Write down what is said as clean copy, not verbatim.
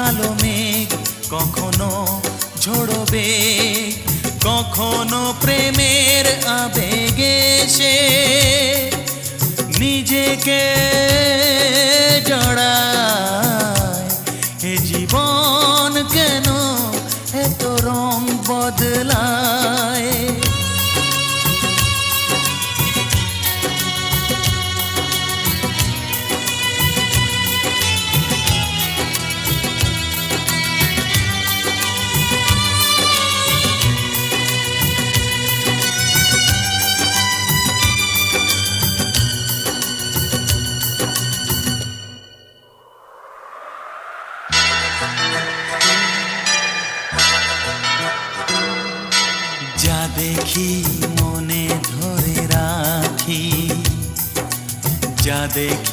কালো মেঘ, কখনো ঝোড়বে, কখনো প্রেমের আবেগে সে নিজেকে জড়ায়। এ জীবন কেন এত রং বদলায়? যা দেখি মনে ধরে রাখি, যা দেখি